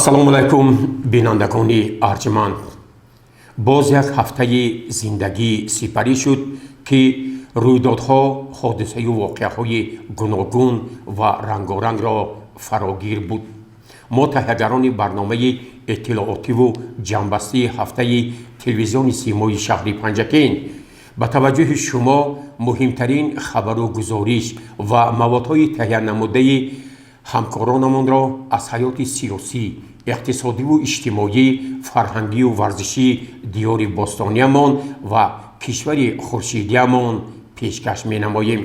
ассалому алайкум бинандагони арҷманд. боз як ҳафтаи зиндагӣ сипарӣ шуд ки рӯйдодҳо, ҳодисаю воқеаҳои гуногун ва рангорангро фарогир буд. мо таҳиягарони барномаи иттилоотиву ҷамъбастии ҳафтаи телевизиони симои шаҳри Панҷакент ба таваҷҷӯҳи шумо муҳимтарин хабару гузориш ва маводҳои таҳиянамудаи ҳамкоронамонро аз ҳаёти сиёсӣ, иқтисодиву иҷтимоӣ, фарҳангию варзишии диёри бостониямон ва кишвари хуршидиямон пешкаш менамоем.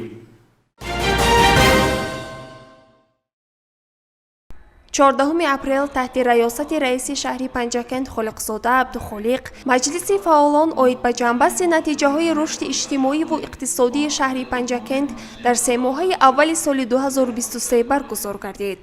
14 апрел таҳти раёсати раиси шаҳри Панҷакент Холиқзода Абдухолиқ маҷлиси фаъолон оид ба ҷанбасти натиҷаҳои рушди иҷтимоиву иқтисодии шаҳри Панҷакент дар се моҳаи аввали соли 2023 баргузор гардид.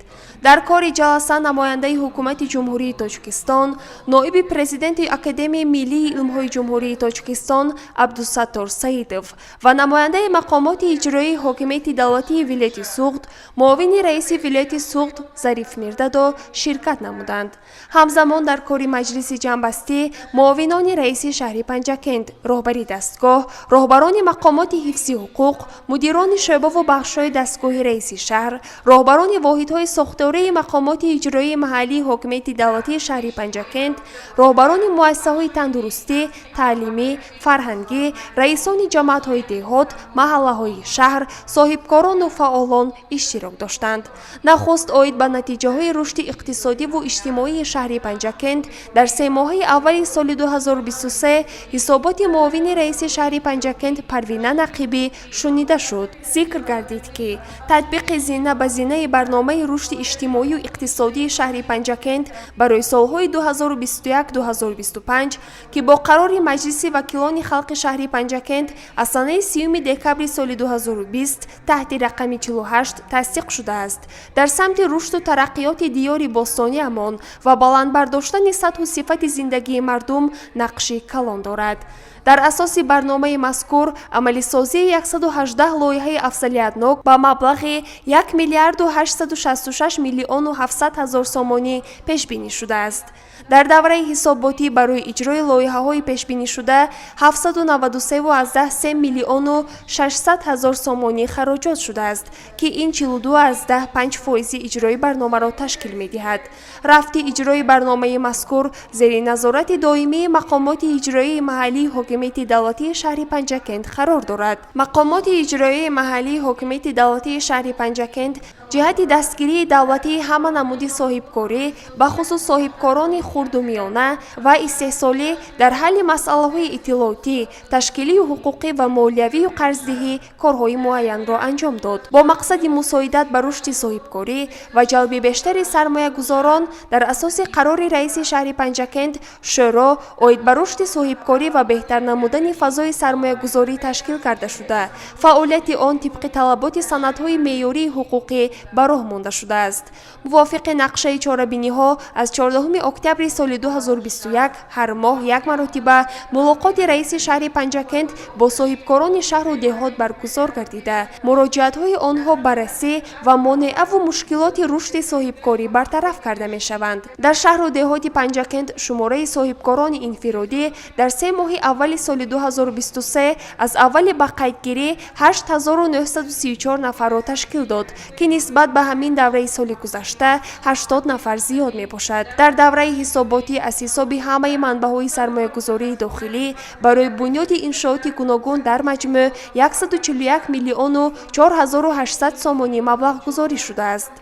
Дар кори ҷаласа намояндаи ҳукумати ҷумҳурии Тоҷикистон, ноиби президенти Академияи миллии илмҳои ҷумҳурии Тоҷикистон Абдусаттор Саидов ва намояндаи мақомоти иҷроии ҳокимияти давлатии вилояти Суғд, муовини раиси вилояти Суғд Зариф Мирдадо ширкат намуданд. ҳамзамон дар кори маҷлиси ҷанбастӣ муовинони раиси шаҳри Панҷакент, роҳбари дастгоҳ, роҳбарони мақомоти ҳифзи ҳуқуқ, мудирони шӯъбаву бахшҳои дастгоҳи раиси шаҳр, роҳбарони воҳидҳои сохтораи мақомоти иҷроии маҳаллии ҳокимияти давлатии шаҳри Панҷакент, роҳбарони муассисаҳои тандурустӣ, таълимӣ, фарҳангӣ, раисони ҷамъиятҳои деҳот, маҳаллаҳои шаҳр, соҳибкорону фаъолон иштирок доштанд. Нахуст оид ба натиҷаҳои рушди иқтисодиву иҷтимоии шаҳри Панҷакент дар се моҳаи аввали соли 2023 ҳисоботи муовини раиси шаҳри Панҷакент Парвина Нақибӣ шунида шуд. Зикр гардид ки татбиқи зина ба зинаи барномаи рушди иҷтимоию иқтисодии шаҳри Панҷакент барои солҳои 2021-2025 ки бо қарори Маҷлиси вакилони халқи шаҳри Панҷакент аз санаи 30 декабри соли 2020 таҳти рақами 48 тасдиқ шудааст. Дар самти рушду тараққиёти диёри бостониямон ва баландбардоштани сатҳу сифати зиндагии мардум нақши калон дорад. Дар асоси барномаи мазкур амалисозии 118 лоиҳаи афзалиятнок ба маблағи 1 миллиарду 866 миллиону 700 ҳазор сомонӣ пешбинӣ шудааст. дар давраи ҳисоботӣ барои иҷрои лоиҳаҳои пешбинишуда 793 миллиону 600 ҳазор сомонӣ хароҷот шудааст ки ин 42.5% иҷрои барномаро ташкил медиҳад. рафти иҷрои барномаи мазкур зери назорати доимии мақомоти иҷроии маҳаллии ҳокимияти давлатии шаҳри Панҷакент қарор дорад. мақомоти иҷроии маҳаллии ҳокимияти давлатии шаҳри Панҷакент ҷиҳати дастгирии давлатии ҳама намуди соҳибкорӣ ба хусус соҳибкорони хурдумиёна ва истеҳсолӣ дар ҳалли масъалаҳои иттилоотӣ, ташкилию ҳуқуқӣ ва молиявию қарздиҳӣ корҳои муайянро анҷом дод. бо мақсади мусоидат ба рушди соҳибкорӣ ва ҷалби бештари сармоягузорон дар асоси қарори раиси шаҳри Панҷакент шӯро оид ба рушди соҳибкорӣ ва беҳтар намудани фазои сармоягузорӣ ташкил карда шуда, фаъолияти он тибқи талаботи санадҳои меъёрии ҳуқуқӣ ба роҳ монда шудааст. мувофиқи нақшаи чорабиниҳо аз 14 октябри соли 2021 ҳар моҳ як маротиба мулоқоти раиси шаҳри Панҷакент бо соҳибкорони шаҳру деҳот баргузор гардида, муроҷиатҳои онҳо баррасӣ ва монеаву мушкилоти рушди соҳибкорӣ бартараф карда мешаванд. дар шаҳру деҳоти Панҷакент шумораи соҳибкорони инфиродӣ дар се моҳи аввали соли 2023 аз аввали ба қайдгирӣ 8934 нафарро ташкил дод, ки нисбат ба ҳамин давраи соли гузашта 80 нафар зиёд мебошад. дар давраи ҳисоботӣ аз ҳисоби ҳамаи манбаъҳои сармоягузории дохилӣ барои бунёди иншооти гуногун дар маҷмӯъ 141 миллиону 4800 сомонӣ маблағ гузорӣ шудааст.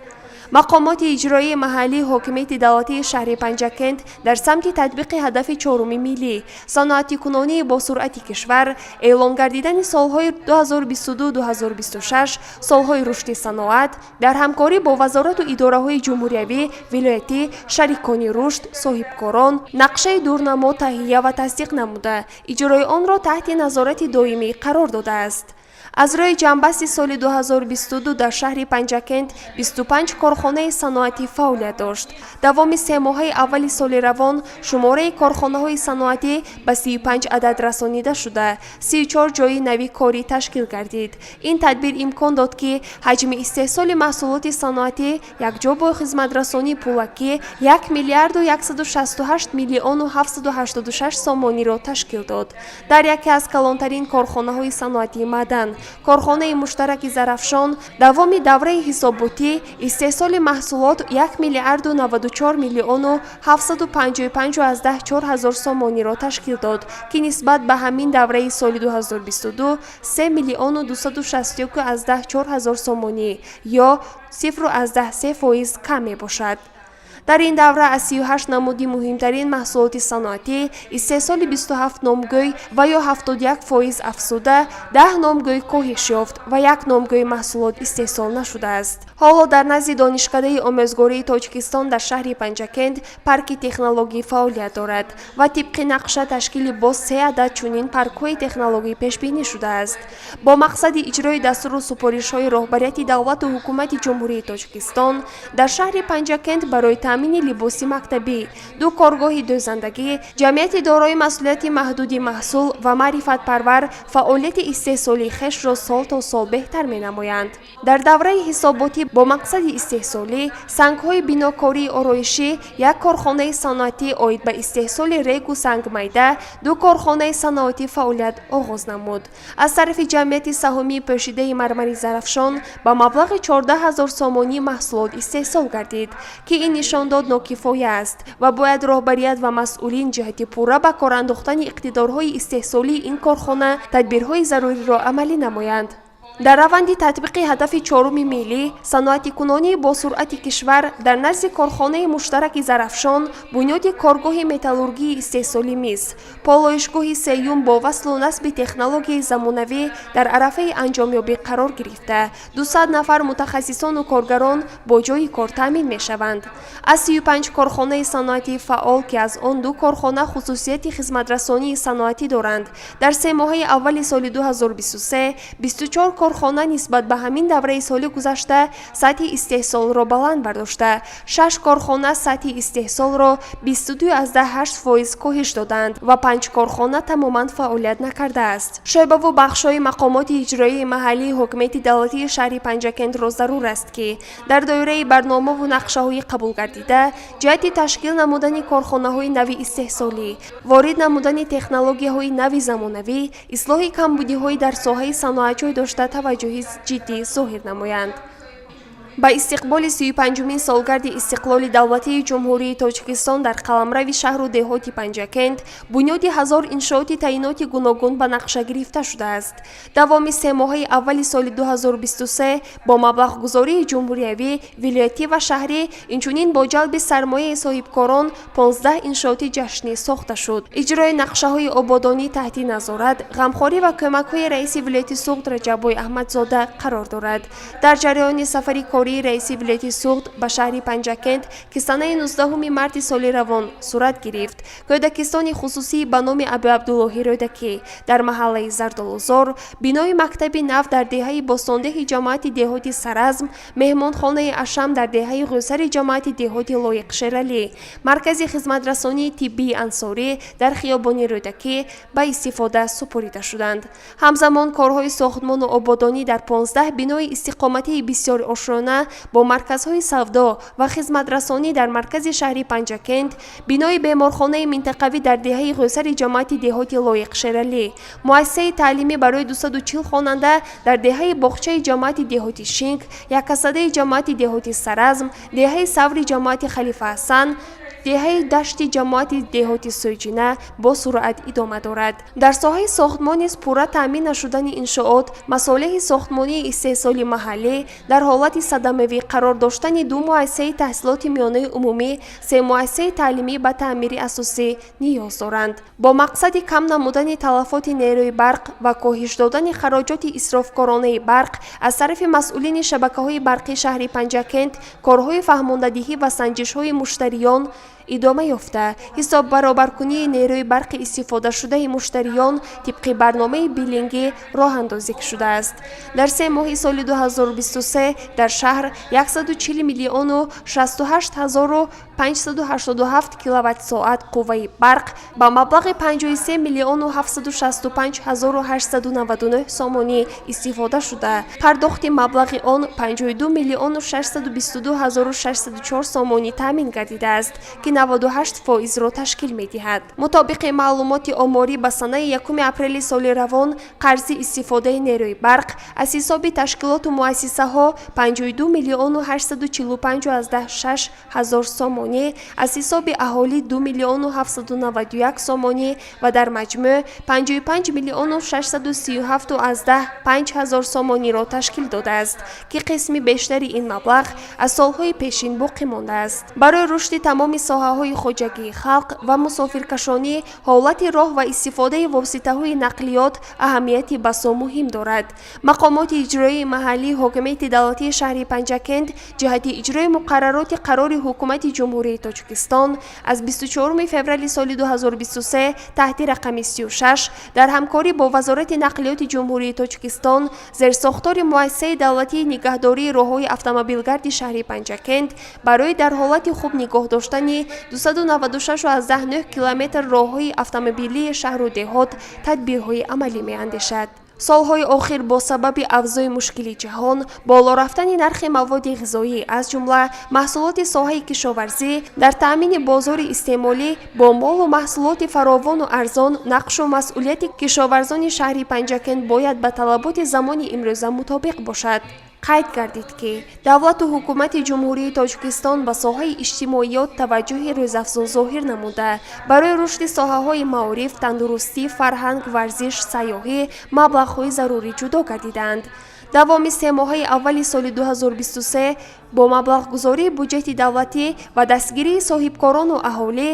мақомоти иҷроии маҳаллии ҳокимияти давлатии шаҳри Панҷакент дар самти татбиқи ҳадафи чоруми миллӣ саноатикунонии босуръати кишвар, эълон гардидани солҳои 2022-2026 солҳои рушди саноат дар ҳамкорӣ бо вазорату идораҳои ҷумҳуриявӣ, вилоятӣ, шарикони рушд, соҳибкорон, нақшаи дурнамо таҳия ва тасдиқ намуда, иҷрои онро таҳти назорати доимӣ қарор додааст. аз рӯи ҷанбасти соли 2022 дар шаҳри Панҷакент 25 корхонаи саноатӣ фаъолият дошт. давоми 3 моҳаи аввали соли равон шумораи корхонаҳои саноатӣ ба 35 адад расонида шуда 34 ҷойи нави корӣ ташкил гардид. ин тадбир имкон дод ки ҳаҷми истеҳсоли маҳсулоти саноатӣ якҷо бо хизматрасонии пулакӣ 1 миллиарду 168 миллиону 786 сомониро ташкил дод. дар яке аз калонтарин корхонаҳои саноатии маъдан корхонаи муштараки Зарафшон давоми давраи ҳисобботӣ истеҳсоли маҳсулот 1 миллиарду 94 миллиону 755,4 ҳазор сомониро ташкил дод ки нисбат ба ҳамин давраи соли 2022 3 миллиону 261,4 ҳазор сомонӣ ё 0,3% кам мебошад. дар ин давра аз 38 намуди муҳимтарин маҳсулоти саноатӣ истеҳсоли 27 номгӯй ва ё 71% афзуда 10 номгӯй коҳиш ёфт ва 1 номгӯи маҳсулот истеҳсол нашудааст. ҳоло дар назди донишкадаи омӯзгории Тоҷикистон дар шаҳри Панҷакент парки технологӣ фаъолият дорад ва тибқи нақша ташкили боз 3 адад чунин паркҳои технологӣ пешбинӣ шудааст. бо мақсади иҷрои дастуру супоришҳои роҳбарияти давлату ҳукумати ҷумҳурии Тоҷикистон дар шаҳри Панҷакент барои таъмини либоси мактабӣ, 2 коргоҳи дӯзандагӣ, ҷамъияти дорои масъулияти маҳдуди маҳсул ва маърифатпарвар фаъолияти истеҳсолии хешро сол то сол беҳтар менамоянд. дар давраи ҳисобботӣ бо мақсади истеҳсолӣ сангҳои бинокории ороишӣ, 1 корхонаи саноатӣ оид ба истеҳсоли регу сангмайда, 2 корхонаи саноатӣ фаъолият оғоз намуд. аз тарафи ҷамъияти саҳумии пӯшидаи мармари Зарафшон ба маблағи 14 000 сомонӣ маҳсулот истеҳсол гардид ки ин нишондод нокифоя аст ва бояд роҳбарият ва масъулин ҷиҳати пурра ба кор андохтани иқтидорҳои истеҳсолии ин корхона тадбирҳои заруриро амалӣ намоянд. дар раванди татбиқи ҳадафи 4-уми миллӣ саноатикунонии босуръати кишвар дар назди корхонаи муштараки Зарафшон бунёди коргоҳи металлургии истеҳсоли мис, полоишгоҳи сеюм бо васлу насби технологияи замонавӣ дар арафаи анҷомёбӣ қарор гирифта 200 нафар мутахассисону коргарон бо ҷойи кор таъмин мешаванд. аз 35 корхонаи саноатии фаъол ки аз он 2 корхона хусусияти хизматрасонии саноатӣ доранд дар 3 моҳаи аввали соли 2023 24 корхона нисбат ба ҳамин давраи соли гузашта сатҳи истеҳсолро баланд бардошта, 6 корхона сатҳи истеҳсолро 22,8% коҳиш доданд ва 5 корхона тамоман фаъолият накардааст. шоъбаву бахшҳои мақомоти иҷроии маҳаллии ҳокимияти давлатии шаҳри Панҷакентро зарур аст ки дар доираи барномаву нақшаҳои қабул гардида ҷиҳати ташкил намудани корхонаҳои нави истеҳсолӣ, ворид намудани технологияҳои нави замонавӣ, ислоҳи камбудиҳои дар соҳаи саноат ҷой дошта таваҷҷӯҳи ҷиддӣ зоҳир намоянд. ба истиқболи 35-умин солгарди истиқлоли давлатии ҷумҳурии Тоҷикистон дар қаламрави шаҳру деҳоти Панҷакент бунёди 1000 иншооти таъйиноти гуногун ба нақша гирифта шудааст. давоми 3 моҳаи аввали соли 2023 бо маблағгузории ҷумҳуриявӣ, вилоятӣ ва шаҳрӣ инчунин бо ҷалби сармояи соҳибкорон 15 иншооти ҷашнӣ сохта шуд. иҷрои нақшаҳои ободонӣ таҳти назорат, ғамхорӣ ва кӯмакҳои раиси вилояти Суғд Раҷаббой Аҳмадзода қарор дорад. дар ҷараёни сафари кории раиси вилояти Суғд ба шаҳри Панҷакент ки санаи 19 марти соли равон сурат гирифт, кӯдакистони хусусии ба номи Абу Абдуллоҳи Рӯдакӣ дар маҳаллаи Зардолузор, бинои мактаби нав дар деҳаи бостондеҳи ҷамоати деҳоти Саразм, меҳмонхонаи Ашам дар деҳаи Ғӯсари ҷамоати деҳоти Лоиқшералӣ, маркази хизматрасонии тиббии Ансорӣ дар хиёбони Рӯдакӣ ба истифода супорида шуданд. ҳамзамон корҳои сохтмону ободонӣ дар 15 бинои истиқоматии бисёр ошрона бо марказҳои савдо ва хизматрасонӣ дар маркази шаҳри Панҷакент, бинои беморхонаи минтақавӣ дар деҳаи Ғӯсари ҷамоати деҳоти Лоиқшералӣ, муассисаи таълимӣ барои 240 хонанда дар деҳаи боғчаи ҷамоати деҳоти Шинг, якасадаи ҷамоати деҳоти Саразм, деҳаи Саври ҷамоати Халифа Ҳасан, деҳаи дашти ҷамоати деҳоти Сӯйҷина бо суръат идома дорад. дар соҳаи сохтмон низ пурра таъмин нашудани иншоот, масолиҳи сохтмонии истеҳсоли маҳаллӣ дар ҳолати садамавӣ қарор доштани 2 муассисаи таҳсилоти миёнаи умумӣ, 3 муассисаи таълимӣ ба таъмири асосӣ ниёз доранд. бо мақсади кам намудани талафоти нерӯи барқ ва коҳиш додани хароҷоти исрофкоронаи барқ аз тарафи масъулини шабакаҳои барқи шаҳри Панҷакент, корҳои фаҳмондадиҳӣ ва санҷишҳои муштариён идома ёфта ҳисоб баробаркунии нерӯи барқи истифодашудаи муштариён тибқи барномаи биллинги роҳандозӣ шудааст. дар 3 моҳи соли 2023 дар шаҳр 140 миллиону 68 ҳазору 587 киловаттсоат қувваи барқ ба маблағи 53 миллиону 765 ҳазору 899 сомонӣ истифода шуда, пардохти маблағи он 52 миллиону 622 ҳазору 604 сомонӣ таъмин гардидааст, ки 98% ташкил медиҳад. мутобиқи маълумоти оморӣ ба санаи 1 апрели соли равон қарзи истифодаи нерӯи барқ аз ҳисоби ташкилоту муассисаҳо 52 миллиону 845 ҳазор сомонӣ, аз ҳисоби аҳолӣ 2 миллиону 791 сомонӣ ва дар маҷмӯъ 55 миллиону 637 ҳазор сомониро ташкил додааст, ки қисми бештари ин маблағ аз солҳои пешин боқӣ мондааст. барои рушди тамоми соҳаҳои хоҷагии халқ ва мусофиркашонӣ ҳолати роҳ ва истифодаи воситаҳои нақлиёт аҳамияти басо муҳим дорад. мақомоти иҷроии маҳаллии ҳокимияти давлатии шаҳри Панҷакент ҷиҳати иҷрои муқаррароти қарори ҳукумати ҷумҳурии Тоҷикистон аз 24 феврали соли 2023 таҳти рақами 36 дар ҳамкорӣ бо Вазорати нақлиёти ҷумҳурии Тоҷикистон зерсохтори муассисаи давлатии нигаҳдории роҳҳои автомобилгарди шаҳри Панҷакент барои дар ҳолати хуб нигоҳ доштани 296.9 километр роҳҳои автомобилии шаҳру деҳот тадбирҳои амалӣ меандешад. солҳои охир бо сабаби авзои мушкили ҷаҳон, боло рафтани нархи маводи ғизоӣ аз ҷумла маҳсулоти соҳаи кишоварзӣ дар таъмини бозори истеъмолӣ бо молу маҳсулоти фаровону арзон нақшу масъулияти кишоварзони шаҳри Панҷакент бояд ба талаботи замони имрӯза мутобиқ бошад. қайд гардид ки давлату ҳукумати ҷумҳурии Тоҷикистон ба соҳаи иҷтимоиёт таваҷҷӯҳи рӯзафзун зоҳир намуда, барои рушди соҳаҳои маориф, тандурустӣ, фарҳанг, варзиш, сайёҳӣ маблағҳои зарурӣ ҷудо гардидаанд. давоми 3 моҳаи аввали соли 2023 бо маблағгузории буҷети давлатӣ ва дастгирии соҳибкорону аҳолӣ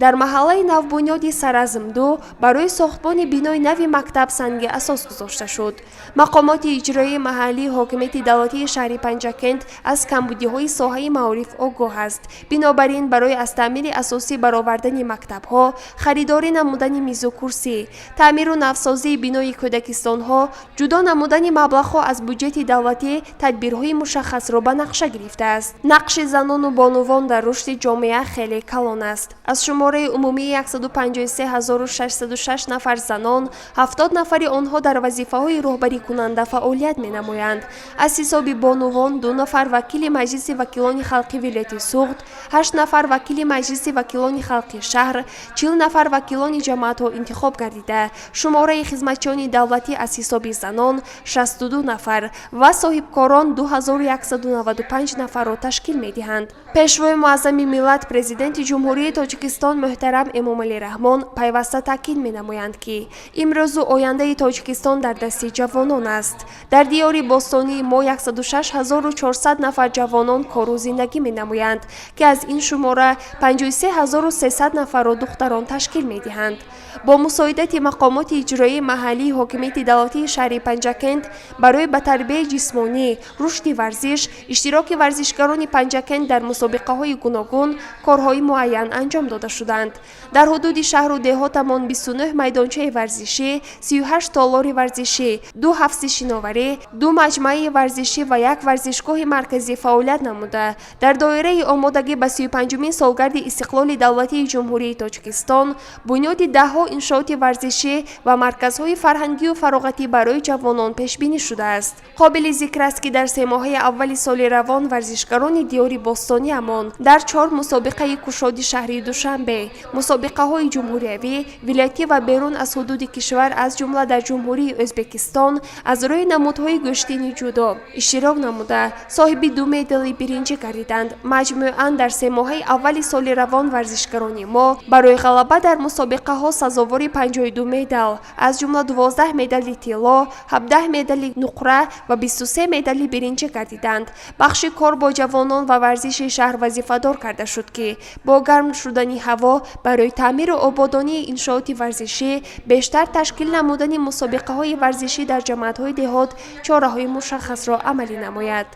дар маҳаллаи навбунёди Саразм-2 барои сохтбони бинои нави мактаб санги асос гузошта шуд. мақомоти иҷроии маҳаллии ҳокимияти давлатии шаҳри Панҷакент аз камбудиҳои соҳаи маориф огоҳ аст. бинобар ин барои аз таъмири асосӣ баровардани мактабҳо, харидорӣ намудани мизу курсӣ, таъмиру навсозии бинои кӯдакистонҳо, ҷудо намудани маблағҳо аз буҷети давлатӣ тадбирҳои мушаххасро ба нақша гирифтааст. нақши занону бонувон дар рушди ҷомеа хеле калон аст. аз шумораи умумии 153,606 нафар занон, 70 нафари онҳо дар вазифаҳои роҳбарикунанда фаъолият менамоянд. аз ҳисоби бонувон 2 нафар вакили маҷлиси вакилони халқи вилояти Суғд, 8 нафар вакили маҷлиси вакилони халқи шаҳр, 40 нафар вакилони ҷамоатҳо интихоб гардида, шумораи хизматчиёни давлатӣ аз ҳисоби занон 62 нафар ва соҳибкорон 2195 нафарро ташкил медиҳанд. пешвои муаззами миллат президенти ҷумҳурии Тоҷикистон муҳтарам Эмомалӣ Раҳмон пайваста таъкид менамоянд ки имрӯзу ояндаи Тоҷикистон дар дасти ҷавонон аст. дар диёри бостонӣ мо 106400 нафар ҷавонон кору зиндагӣ менамоянд, ки аз ин шумора 53300 нафарро духтарон ташкил медиҳанд. бо мусоидати мақомоти иҷроии маҳаллии ҳокимияти давлатии шаҳри Панҷакент барои ба тарбияи ҷисмонӣ, рушди варзиш, иштироки варзишгарони Панҷакент дар мусобиқаҳои гуногун корҳои муайян анҷом дода шуданд. дар ҳудуди шаҳру деҳотамон 29 майдончаи варзишӣ, 38 толори варзишӣ, 2 ҳафзи шиноварӣ, 2 маҷмаи варзишӣ ва 1 варзишгоҳи марказӣ фаъолият намуда, дар доираи омодагӣ ба 35-умин солгарди истиқлоли давлатии ҷумҳурии Тоҷикистон бунёди даҳҳо иншооти варзишӣ ва марказҳои фарҳангию фароғатӣ барои ҷавонон пешбинӣ шудааст. қобили зикр аст ки дар 3 моҳаи аввали соли равон варзишгарони диёри бостонӣ амон дар 4 мусобиқаи кушоди шаҳри Душанбе, мусобиқаҳои ҷумҳуриявӣ, вилоятӣ ва берун аз ҳудуди кишвар аз ҷумла дар ҷумҳурии Ӯзбекистон аз рӯи намудҳои гӯштини ҷудо иштирок намуда, соҳиби 2 медали биринҷӣ гардиданд. маҷмӯъан дар 3 моҳаи аввали соли равон варзишгарони мо барои ғалаба дар мусобиқаҳо сазовори 52 медал, аз ҷумла 12 медали тилло, 17 медали нуқра ва 23 медали биринҷӣ гардиданд. бахши кор бо ҷавонон ва варзиши шаҳр вазифадор карда шуд ки бо гарм шудани ҳаво барои таъмиру ободонии иншооти варзишӣ бештар ташкил намудани мусобиқаҳои варзишӣ дар ҷамоатҳои деҳот чораҳои мушаххасро амалӣ намояд.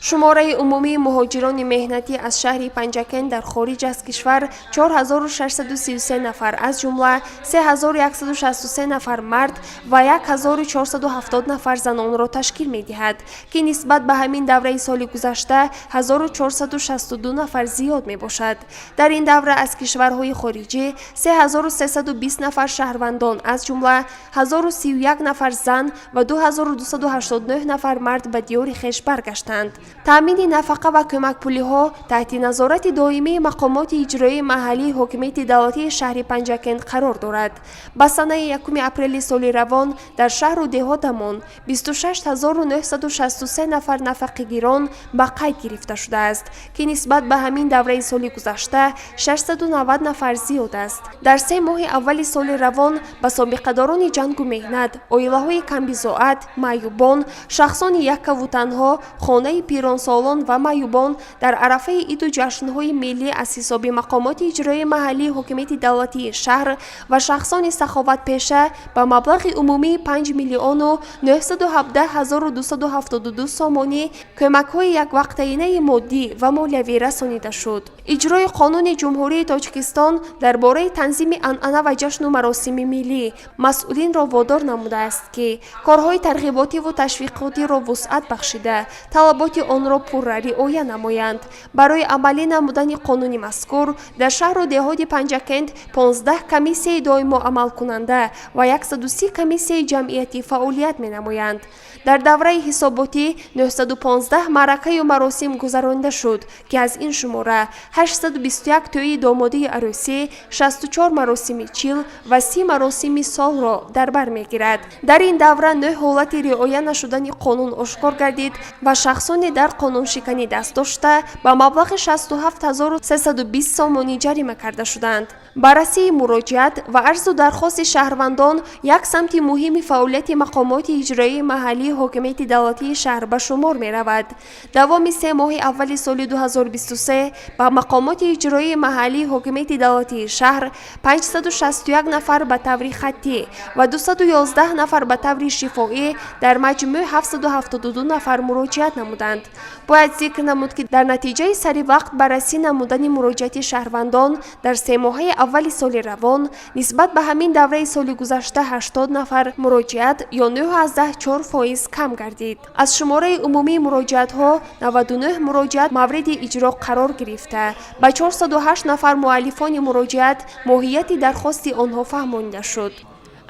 шумораи умумии муҳоҷирони меҳнатӣ аз шаҳри Панҷакент дар хориҷ аз кишвар 4633 нафар, аз ҷумла 3163 нафар мард ва 1470 нафар занонро ташкил медиҳад, ки нисбат ба ҳамин давраи соли гузашта 1462 нафар зиёд мебошад. дар ин давра аз кишварҳои хориҷӣ 3320 нафар шаҳрвандон, аз ҷумла 1031 нафар зан ва 2289 нафар мард ба диёри хеш баргаштанд. таъмини нафақа ва кӯмакпулиҳо таҳти назорати доимии мақомоти иҷроии маҳаллии ҳокимияти давлатии шаҳри Панҷакент қарор дорад. ба санаи 1 апрели соли равон дар шаҳру деҳотамон 26963 нафар нафақигирон ба қайд гирифта шудааст, ки нисбат ба ҳамин давраи соли гузашта 690 нафар зиёд аст. дар 3 моҳи аввали соли равон ба собиқадорони ҷангу меҳнат, оилаҳои камбизоат, маъюбон, шахсони яккаву танҳо, хонаи пиронсолон ва маъюбон дар арафаи иду ҷашнҳои миллӣ аз ҳисоби мақомоти иҷроии маҳаллии ҳокимияти давлатии шаҳр ва шахсони саховатпеша ба маблағи умумии 5 миллиону 917 ҳазору 272 сомонӣ кӯмакҳои яквақтаинаи моддӣ ва молиявӣ расонида шуд. иҷрои қонуни ҷумҳурии Тоҷикистон дар бораи танзими анъана ва ҷашну маросими миллӣ масъулинро водор намудааст, ки корҳои тарғиботиву ташвиқотиро вусъат бахшида, талаботи онро пурра риоя намоянд. барои амалӣ намудани қонуни мазкур дар шаҳру деҳоти Панҷакент 15 комиссияи доимо амалкунанда ва 130 комиссияи ҷамъиятӣ фаъолият менамоянд. дар давраи ҳисоботӣ 915 маъракаю маросим гузаронида шуд, ки аз ин шумора 821 тӯйи домодии арӯсӣ, 64 маросими чил ва 30 маросими солро дар бар мегирад. дар ин давра 9 ҳолати риоя нашудани қонун ошкор гардид ва шахсони дар қонуншиканӣ даст дошта ба маблағи 67320 сомонӣ ҷарима карда шуданд. баррасии муроҷиат ва арзу дархости шаҳрвандон як самти муҳими фаъолияти мақомоти иҷроии маҳаллии ҳокимияти давлатии шаҳр ба шумор меравад. давоми 3 моҳи аввали соли 2023 ба мақомоти иҷроии маҳаллии ҳокимияти давлатии шаҳр 561 нафар ба таври хаттӣ ва 211 нафар ба таври шифоӣ дар маҷмӯъ 772 нафар муроҷиат намуданд. бояд зикр намуд, ки дар натиҷаи саривақт баррасӣ намудани муроҷиати шаҳрвандон дар 3 моҳаи аввали соли равон нисбат ба ҳамин давраи соли гузашта 80 нафар муроҷиат ё 9.4% кам гардид. аз шумораи умумии муроҷиатҳо 99 муроҷиат мавриди иҷро қарор гирифта, ба 408 нафар муаллифони муроҷиат моҳияти дархости онҳо фаҳмонида шуд.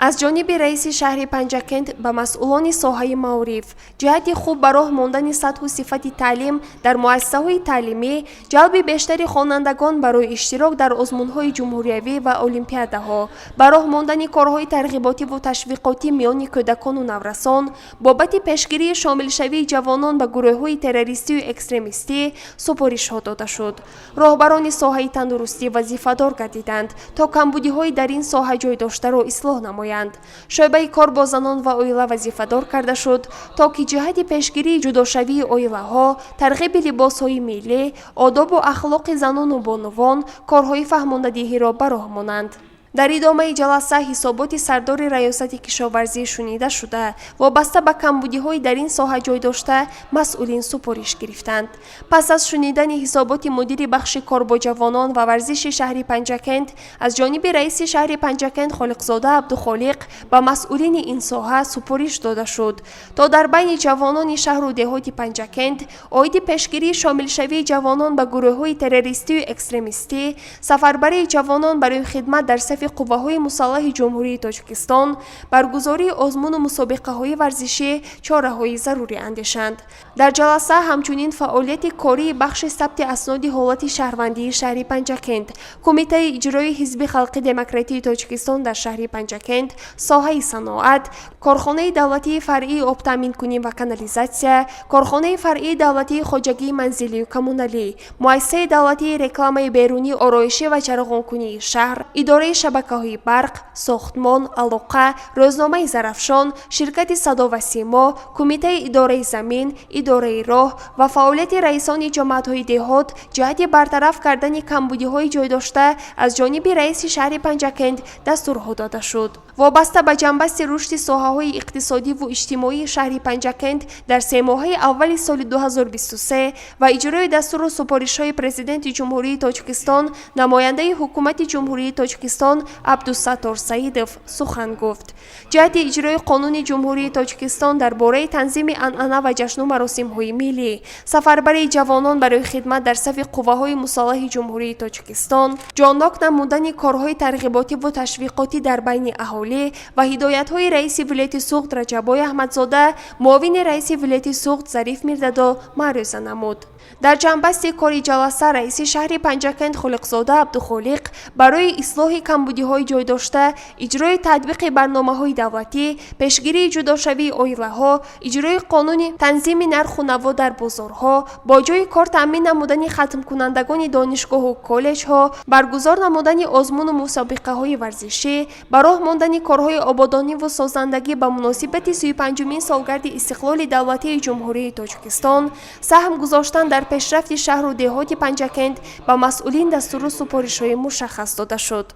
аз ҷониби раиси шаҳри Панҷакент ба масъулони соҳаи маориф ҷиҳати хуб ба роҳ мондани сатҳу сифати таълим дар муассисаҳои таълимӣ, ҷалби бештари хонандагон барои иштирок дар озмунҳои ҷумҳуриявӣ ва олимпиадаҳо, ба роҳ мондани корҳои тарғиботиву ташвиқотӣ миёни кӯдакону наврасон, бобати пешгирии шомилшавии ҷавонон ба гурӯҳҳои террористию экстремистӣ супоришҳо дода шуд. роҳбарони соҳаи тандурустӣ вазифадор гардиданд, то камбудиҳои дар ин соҳа ҷойдоштаро ислоҳ намоянд. шӯъбаи кор бо занон ва оила вазифадор карда шуд, то ки ҷиҳати пешгирии ҷудошавии оилаҳо, тарғиби либосҳои миллӣ, одобу ахлоқи занону бонувон корҳои фаҳмондадиҳиро ба роҳ монанд. дар идомаи ҷаласа ҳисоботи сардори раёсати кишоварзӣ шунида шуда, вобаста ба камбудиҳои дар ин соҳа ҷойдошта масъулин супориш гирифтанд. пас аз шунидани ҳисоботи мудири бахши кор бо ҷавонон ва варзиши шаҳри Панҷакент аз ҷониби раиси шаҳри Панҷакент Холиқзода Абдухолиқ ба масъулини ин соҳа супориш дода шуд, то дар байни ҷавонони шаҳру деҳоти Панҷакент оиди пешгирии шомилшавии ҷавонон ба гурӯҳҳои террористию экстремистӣ, сафарбарии ҷавонон барои хидмат дар сафи қувваҳои мусаллаҳи ҷумҳурии Тоҷикистон, баргузории озмуну мусобиқаҳои варзишӣ чораҳои зарурӣ андешанд. дар ҷаласа ҳамчунин фаъолияти кории бахши сабти асноди ҳолати шаҳрвандии шаҳри Панҷакент, Кумитаи иҷроии Ҳизби Халқи Демократии Тоҷикистон дар шаҳри Панҷакент, соҳаи саноат, корхонаи давлатии фаръии обтаъминкунӣ ва канализатсия, корхонаи фаръии давлатии хоҷагии манзилию коммуналӣ, муассисаи давлатии рекламаи берунӣ, ороишӣ ва чарғонкунии шаҳр, идораи шабакаҳои барқ, сохтмон, алоқа, рӯзномаи зарафшон, ширкати садо ва симо, кумитаи идораи замин, идораи роҳ ва фаъолияти раисони ҷомаатҳои деҳот ҷиҳати бартараф кардани камбудиҳои ҷойдошта аз ҷониби раиси шаҳри Панҷакент дастурҳо дода шуд. вобаста ба ҷанбасти рушди соҳаҳои иқтисодиву иҷтимоии шаҳри Панҷакент дар 3 моҳаи аввали соли 2023 ва иҷрои дастуру супоришҳои президенти ҷумҳурии Тоҷикистон, намояндаи ҳукумати ҷумҳурии Тоҷикистон Абдусаттор Саидов сухан гуфт. ҷиҳати иҷрои қонуни ҷумҳурии Тоҷикистон дар бораи танзими анъана ва ҷашну маросимҳои миллӣ, сафарбарии ҷавонон барои хидмат дар сафи қувваҳои мусаллаҳи ҷумҳурии Тоҷикистон, ҷоннок намудани корҳои тарғиботиву ташвиқотӣ дар байни аҳолӣ ва ҳидоятҳои раиси вилояти Суғд Раҷабой Аҳмадзода, муовини раиси вилояти Суғд Зариф Мирдадо маъруза намуд. дар ҷанбасти кори ҷаласа раиси шаҳри Панҷакент Холиқзода Абдухолиқ барои ислоҳи камбудиҳои ҷойдошта, иҷрои татбиқи барномаҳои давлатӣ, пешгирии ҷудошавии оилаҳо, иҷрои қонуни танзими нарху наво дар бозорҳо, бо ҷои кор таъмин намудани хатмкунандагони донишгоҳу коллеҷҳо, баргузор намудани озмуну мусобиқаҳои варзишӣ, ба роҳ мондани корҳои ободониву созандагӣ ба муносибати 35-умин солгарди истиқлоли давлатии ҷумҳурии Тоҷикистон, саҳм гузоштан дар пешрафти шаҳру деҳоти Панҷакент ба масъулин дастуру супоришҳои мушаххас дода шуд.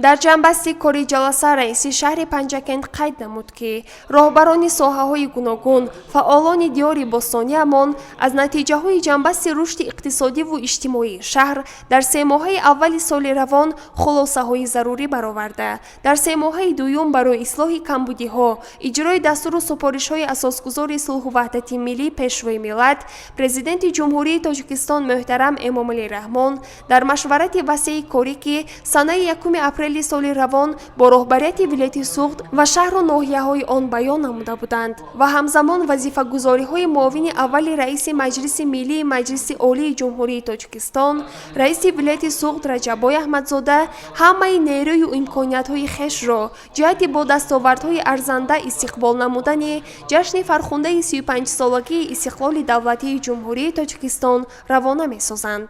дар ҷанбасти кори ҷаласа раиси шаҳри Панҷакент қайд намуд, ки роҳбарони соҳаҳои гуногун, фаъолони диёри Бостонияамон аз натиҷаҳои ҷанбасти рушди иқтисодиву иҷтимоии шаҳр дар 3 моҳаи аввали соли равон хулосаҳои зарурӣ бароварда, дар 3 моҳаи дуюм барои ислоҳи камбудиҳо, иҷрои дастуру супоришҳои асосгузори сулҳу ваҳдати миллӣ пешвои миллат, президенти ҷумҳурии Тоҷикистон муҳтарам Эмомалӣ Раҳмон дар машварати васеъи корӣ, ки санаи 1 апрели соли равон бо роҳбарияти вилояти Суғд ва шаҳру ноҳияҳои он баён намуда буданд ва ҳамзамон вазифагузориҳои муовини аввали раиси Маҷлиси Миллии Маҷлиси Олии Ҷумҳурии Тоҷикистон, раиси вилояти Суғд Раҷабой Аҳмадзода ҳамаи нерӯю имкониятҳои хешро ҷиҳати бо дастовардҳои арзанда истиқбол намудани ҷашни фархундаи 35-солагии истиқлоли давлатии Ҷумҳурии Тоҷикистон равона месозанд.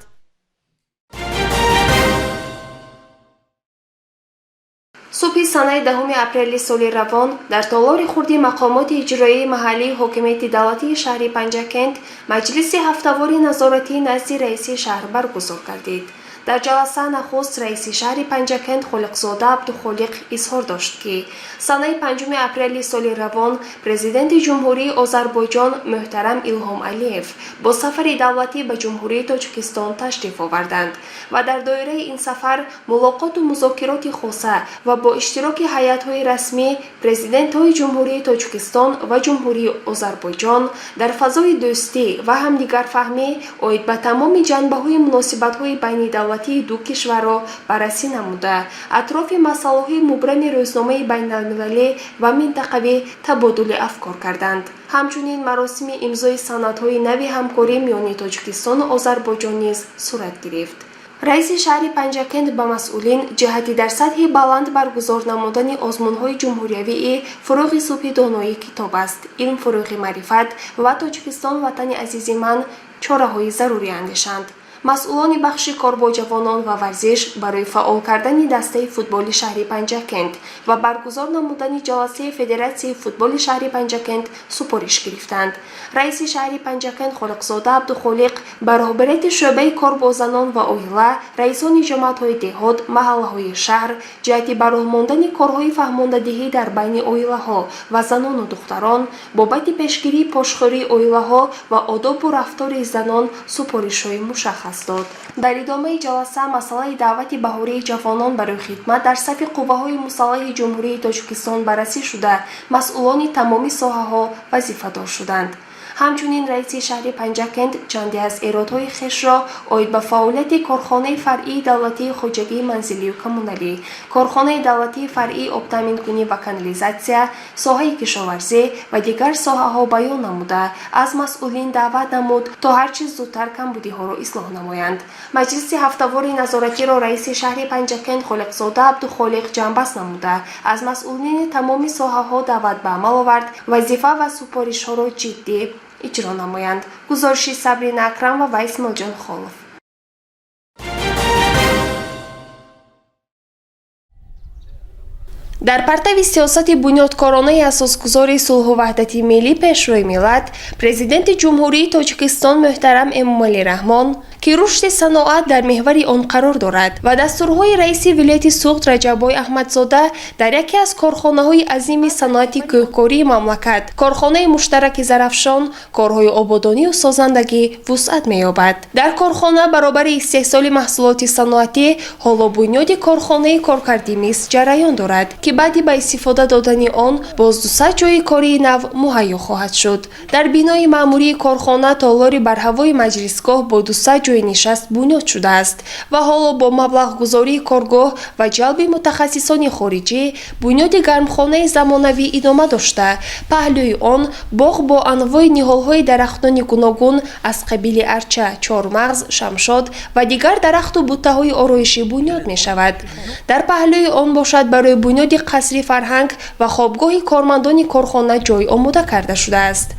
субҳи санаи 10 апрели соли равон дар толори хурди мақомоти иҷроии маҳаллии ҳокимияти давлатии шаҳри Панҷакент маҷлиси ҳафтавори назоратии назди раиси шаҳр баргузор гардид. дар ҷаласа нахуст раиси шаҳри Панҷакент Холиқзода Абдухолиқ изҳор дошт, ки санаи 5 апрели соли равон президенти ҷумҳурии Озарбойҷон муҳтарам Илҳом Алиев бо сафари давлатӣ ба ҷумҳурии Тоҷикистон ташриф оварданд ва дар доираи ин сафар мулоқоту музокироти хоса ва бо иштироки ҳайатҳои расмӣ президентҳои ҷумҳурии Тоҷикистон ва ҷумҳурии Озарбойҷон дар фазои дӯстӣ ва ҳамдигарфаҳмӣ оид ба тамоми ҷанбаҳои муносибатҳои байни давлатии ду кишварро баррасӣ намуда, атрофи масъалаҳои мубрами рӯзномаи байналмилалӣ ва минтақавӣ табодули афкор карданд. ҳамчунин маросими имзои санадҳои нави ҳамкорӣ миёни Тоҷикистону Озарбойҷон низ сурат гирифт. раиси шаҳри Панҷакент ба масъулин ҷиҳати дар сатҳи баланд баргузор намудани озмунҳои ҷумҳуриявии фурӯғи субҳи доноӣ китоб аст, илм фурӯғи маърифат ва Тоҷикистон ватани азизи ман чораҳои зарурӣ андешанд. масъулони бахши корбоҷавонон ва варзиш барои фаъол кардани дастаи футболи шаҳри Панҷакент ва баргузор намудани ҷаласаи Федератсияи футболи шаҳри Панҷакент супориш гирифтанд. раиси шаҳри Панҷакент Холиқзода Абдухолиқ ба роҳбарияти шӯъбаи кор бо занон ва оила, раисони ҷомаатҳои деҳот, маҳаллаҳои шаҳр ҷиҳати ба роҳ мондани корҳои фаҳмондадиҳӣ дар байни оилаҳо ва занону духтарон бобати пешгирии пошхӯрии оилаҳо ва одобу рафтори занон супоришҳои мушаххас дод. дар идомаи ҷаласа масъалаи даъвати баҳории ҷавонон барои хидмат дар сафи қувваҳои мусаллаҳи ҷумҳурии Тоҷикистон баррасӣ шуда, масъулони тамоми соҳаҳо вазифадор шуданд. ҳамчунин раиси шаҳри Панҷакент чанде аз эродҳои хешро оид ба фаъолияти корхонаи фаръии давлатии хоҷагии манзилию коммуналӣ, корхонаи давлатии фаръии обтаъминкунӣ ва канализатсия, соҳаи кишоварзӣ ва дигар соҳаҳо баён намуда, аз масъулин даъват намуд, то ҳарчи зудтар камбудиҳоро ислоҳ намоянд. маҷлиси ҳафтавори назоратиро раиси шаҳри Панҷакент Холиқзода Абдухолиқ ҷанбаст намуда, аз масъулини тамоми соҳаҳо даъват ба амал овард, вазифа ва супоришҳоро ҷиддӣ иҷро намоянд. гузориши Сабрина Акрам ва Вайс Милҷонхолов. дар партави сиёсати бунёдкоронаи асосгузори сулҳу ваҳдати миллӣ пешрӯи миллат президенти ҷумҳурии Тоҷикистон муҳтарам Эмомалӣ Раҳмон ки рушди саноат дар меҳвари он қарор дорад ва дастурҳои раиси вилояти Суғд Раҷаббой Аҳмадзода дар яке аз корхонаҳои азими саноати кӯҳкории мамлакат корхонаи муштараки Зарафшон корҳои ободонию созандагӣ вусъат меёбад. Дар корхона баробари истеҳсоли маҳсулоти саноатӣ ҳоло бунёди корхонаи коркарди мис ҷараён дорад ки баъди ба истифода додани он боз 200 ҷойи кории нав муҳайё хоҳад шуд. Дар бинои маъмурии корхона толори барҳавои маҷлисгоҳ бо 200 ҷойи нишаст бунёд шудааст ва ҳоло бо маблағгузории коргоҳ ва ҷалби мутахассисони хориҷӣ бунёди гармхонаи замонавӣ идома дошта, паҳлӯи он боғ бо анвои ниҳолҳои дарахтони гуногун аз қабили арча, чормағз, шамшод ва дигар дарахту буттаҳои ороишӣ бунёд мешавад. Дар паҳлӯи он бошад барои бунёди қасри фарҳанг ва хобгоҳи кормандони корхона ҷой омода карда шудааст.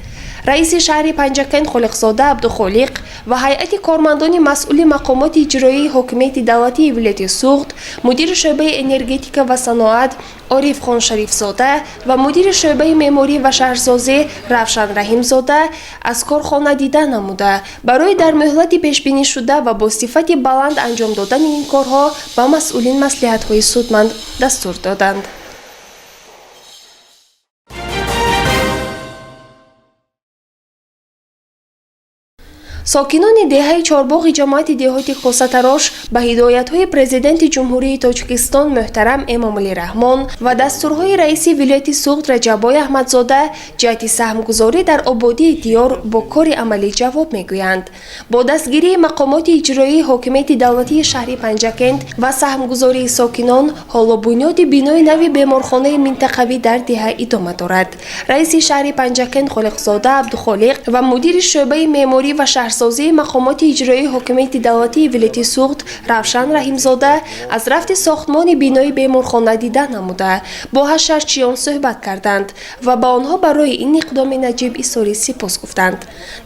раиси шаҳри Панҷакен Холиқзода Абдухолиқ ва ҳайати кормандони масъули мақомоти иҷроии ҳокимияти давлатии вилояти Суғд, мудири шӯъбаи энергетика ва саноат Орифхон Шарифзода ва мудири шӯъбаи меъморӣ ва шаҳрсозӣ Равшан Раҳимзода аз корхона дида намуда, барои дар муҳлати пешбинишуда ва бо сифати баланд анҷом додани ин корҳо ба масъулин маслиҳатҳои судманд дастур доданд. сокинони деҳаи Чорбоғи ҷамоати деҳоти Косатарош ба ҳидоятҳои президенти ҷумҳурии Тоҷикистон муҳтарам Эмомалӣ Раҳмон ва дастурҳои раиси вилояти Суғд Раҷаббой Аҳмадзода ҷиҳати саҳмгузорӣ дар ободии диёр бо кори амалӣ ҷавоб мегӯянд. Бо дастгирии мақомоти иҷроии ҳокимияти давлатии шаҳри Панҷакент ва саҳмгузории сокинон ҳоло бунёди бинои нави беморхонаи минтақавӣ дар деҳа идома дорад. раиси шаҳри Панҷакент Холиқзода Абдухолиқ ва мудири шӯъбаи меъморӣ ва шаҳрсозии мақомоти иҷроии ҳокимияти давлатии вилояти Суғд Равшан Раҳимзода аз рафти сохтмони бинои беморхона дида намуда бо ҳашарчиён суҳбат карданд ва ба онҳо барои ин иқдоми наҷиб изҳори сипос гуфтанд.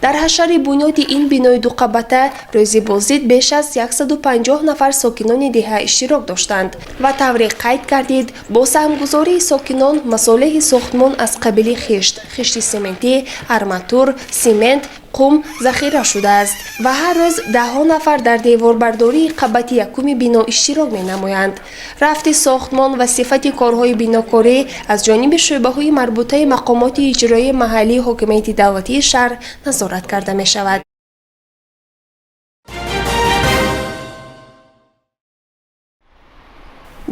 Дар ҳашари бунёди ин бинои дуқабата рӯзи бозид беш аз 150 нафар сокинони деҳа иштирок доштанд ва тавре қайд гардид бо саҳмгузории сокинон масолеҳи сохтмон аз қабили хишт, хишти сементӣ, арматур, симент, қум захира шудааст ва ҳар рӯз даҳҳо нафар дар деворбардории қабати якуми бино иштирок менамоянд. рафти сохтмон ва сифати корҳои бинокорӣ аз ҷониби шӯъбаҳои марбутаи мақомоти иҷроии маҳаллии ҳокимияти давлатии шаҳр назорат карда мешавад.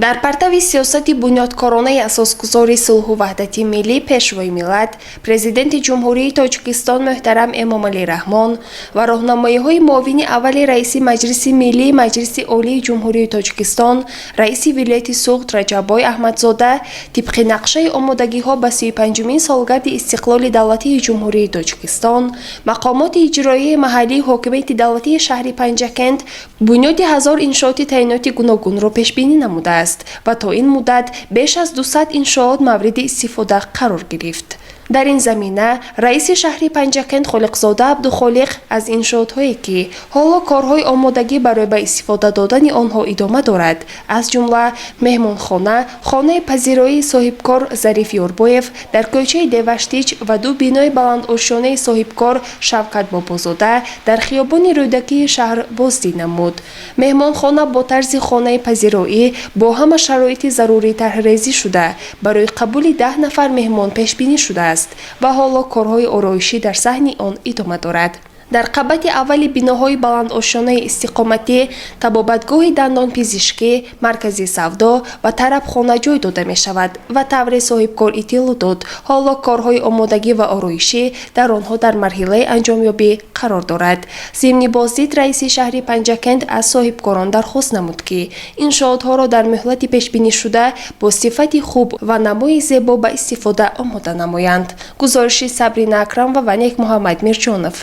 дар партави сиёсати бунёдкоронаи асосгузори сулҳу ваҳдати миллӣ пешвои миллат президенти ҷумҳурии Тоҷикистон муҳтарам Эмомалӣ Раҳмон ва роҳнамоиҳои муовини аввали раиси Маҷлиси Миллии Маҷлиси Олии Ҷумҳурии Тоҷикистон раиси вилояти Суғд Раҷаббой Аҳмадзода тибқи нақшаи омодагиҳо ба 35-мин солгарди истиқлоли давлатии Ҷумҳурии Тоҷикистон мақомоти иҷроии маҳаллии ҳокимияти давлатии шаҳри Панҷакент бунёди 1000 иншооти таъиноти гуногунро пешбинӣ намудааст ва то ин муддат беш аз 200 иншоот мавриди истифода қарор гирифт. дар ин замина раиси шаҳри Панҷакент Холиқзода Абдухолиқ аз иншоотҳое ки ҳоло корҳои омодагӣ барои ба истифода додани онҳо идома дорад, аз ҷумла меҳмонхона, хонаи пазироии соҳибкор Зариф Ёрбоев дар кӯчаи Деваштич ва ду бинои баландошонаи соҳибкор Шавкат Бобозода дар хиёбони Рӯдакии шаҳр боздид намуд. меҳмонхона бо тарзи хонаи пазироӣ бо ҳама шароити зарурӣ тарҳрезӣ шуда барои қабули 10 нафар меҳмон пешбинӣ шудааст ва ҳоло корҳои ороишӣ дар саҳни он идома дорад. дар қабати аввали биноҳои баландошонаи истиқоматӣ, табобатгоҳи дандонпизишкӣ, маркази савдо ва тарабхона ҷой дода мешавад ва тавре соҳибкор иттилоъ дод ҳоло корҳои омодагӣ ва ороишӣ дар онҳо дар марҳилаи анҷомёбӣ қарор дорад. зимни боздид раиси шаҳри Панҷакент аз соҳибкорон дархост намуд ки иншоотҳоро дар муҳлати пешбинишуда бо сифати хуб ва намои зебо ба истифода омода намоянд. гузориши Сабрина Акрам ва Ванек Муҳаммад Мирҷонов.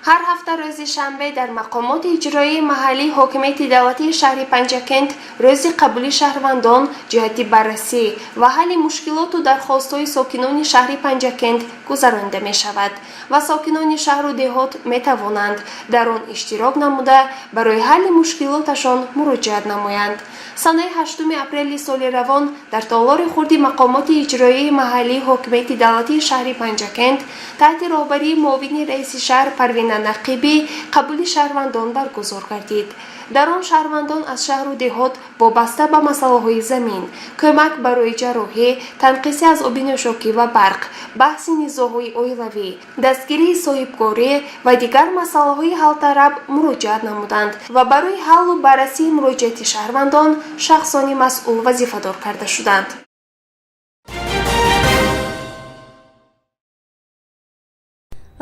هر هفته روز شنبه در مقامات اجرایی محلی حاکمیت دولتی شهر پنجکند روز قبولی شهروندان جهت بررسی و حل مشکلات و درخواست‌های ساکنان شهر پنجکند گذرانده می شود و ساکنان شهر و دهات می توانند در آن اشتراک نموده برای حل مشکلاتشان مراجعت نمایند. سنه 8 اپریل سال روان در تالار خرد مقامات اجرایی محلی حاکمیت دولتی شهر پنجکند تحت رهبری معاون رئیس شهر پروین نقیبی قبول شهروندان برگزار گردید. در آن شهروندان از شهر و دهات وابسته به مسائل زمین، کمک برای جراحی، تنقیصی از آب نوشابه و برق، بحث نزاع‌های اولیوی، دستگیری صاحبکاری و دیگر مسائل حل طلب مراجعت نمودند و برای حل و بررسی مراجعات شهروندان شخصانی مسئول وظیفه‌دار کرده شدند.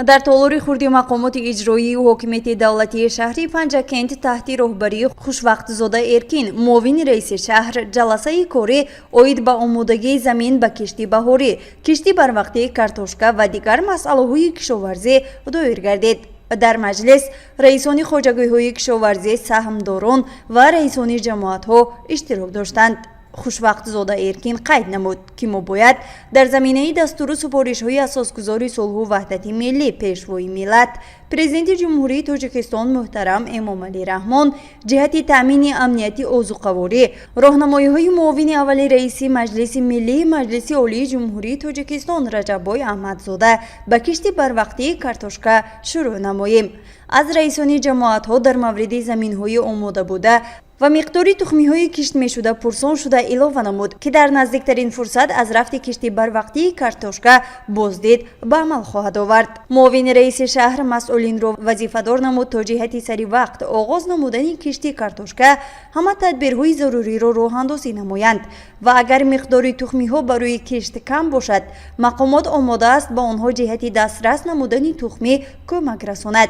در تالار خردی مقامات اجرایی و حاکمیت دولتی شهری پنجکند تحت رهبری خوشوقتزاده ارکین معاون رئیس شهر جلسه کاری اوید به آمادگی زمین به کشتی بهاری، کشتی بروقتی کارتوشکا و دیگر مسائل کشاورزی دایر گردید. در مجلس رئیسان خواجگی‌های کشاورزی، سهمداران و رئیسان جماعت‌ها اشتراک داشتند. خوشوقتزاده ارکین قید نمود که ما باید در زمینه دستور و سپارش‌های اساسگذاری صلح و وحدت ملی پیشوای ملت پرزیدنت جمهوری تاجیکستان محترم امامعلی رحمان جهت تامین امنیتی اوضاع‌قواری راهنمایی‌های معاون اول رئیس مجلس ملی مجلس عالی جمهوری تاجیکستان رجب‌بای احمدزاده به کشتی بروقتی کارتوشکا شروع نماییم. از رئیسان جماعت‌ها در مورد زمین‌های آماده بوده و مقداری تخمی‌های کشت می‌شده پرسان شده اضافه نمود که در نزدیکترین فرصت از رفت کشتی بروقتی کارتوشکا بازدید به عمل خواهد آورد. معاون رئیس شهر مسئولین را وظیفه‌دار نمود تا جهت سری وقت آغاز نمودن کشتی کارتوشکا همه تدبیرهای ضروری را راه اندازی نمایند و اگر مقداری تخمی‌ها برای کشت کم باشد مقامات آماده است با آنها جهت دسترس نمودن تخمی کمک رساند.